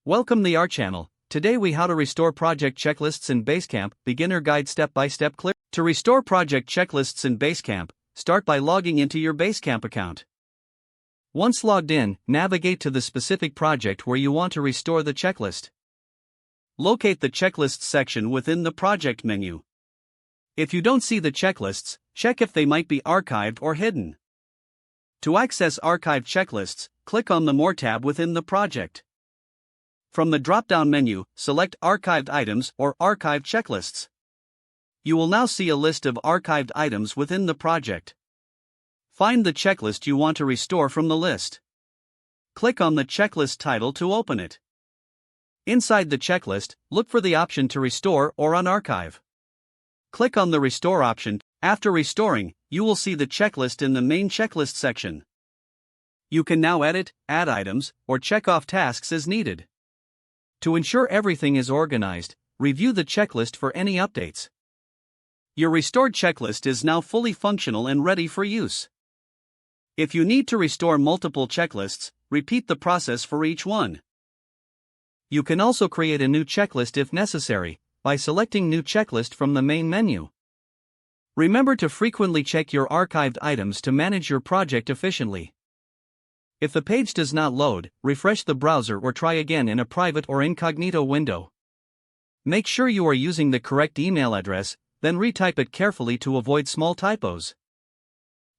Welcome to our channel. Today we how to restore project checklists in Basecamp, beginner guide step-by-step clear. To restore project checklists in Basecamp, start by logging into your Basecamp account. Once logged in, navigate to the specific project where you want to restore the checklist. Locate the checklists section within the project menu. If you don't see the checklists, check if they might be archived or hidden. To access archived checklists, click on the More tab within the project. From the drop-down menu, select Archived Items or Archived Checklists. You will now see a list of archived items within the project. Find the checklist you want to restore from the list. Click on the checklist title to open it. Inside the checklist, look for the option to restore or unarchive. Click on the Restore option. After restoring, you will see the checklist in the main checklist section. You can now edit, add items, or check off tasks as needed. To ensure everything is organized, review the checklist for any updates. Your restored checklist is now fully functional and ready for use. If you need to restore multiple checklists, repeat the process for each one. You can also create a new checklist if necessary, by selecting New Checklist from the main menu. Remember to frequently check your archived items to manage your project efficiently. If the page does not load, refresh the browser or try again in a private or incognito window. Make sure you are using the correct email address, then retype it carefully to avoid small typos.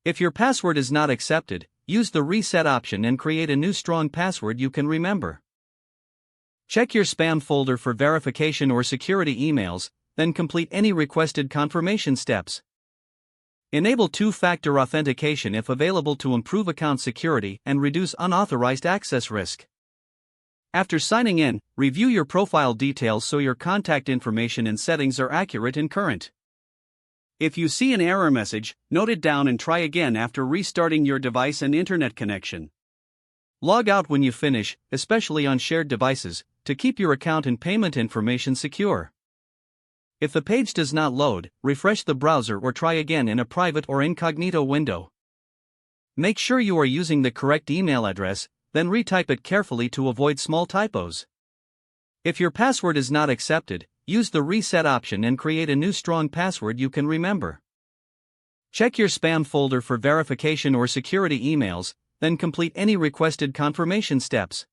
If your password is not accepted, use the Reset option and create a new strong password you can remember. Check your spam folder for verification or security emails, then complete any requested confirmation steps. Enable two-factor authentication if available to improve account security and reduce unauthorized access risk. After signing in, review your profile details so your contact information and settings are accurate and current. If you see an error message, note it down and try again after restarting your device and internet connection. Log out when you finish, especially on shared devices, to keep your account and payment information secure. If the page does not load, refresh the browser or try again in a private or incognito window. Make sure you are using the correct email address, then retype it carefully to avoid small typos. If your password is not accepted, use the Reset option and create a new strong password you can remember. Check your spam folder for verification or security emails, then complete any requested confirmation steps.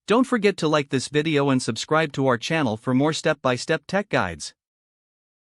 Don't forget to like this video and subscribe to our channel for more step-by-step tech guides.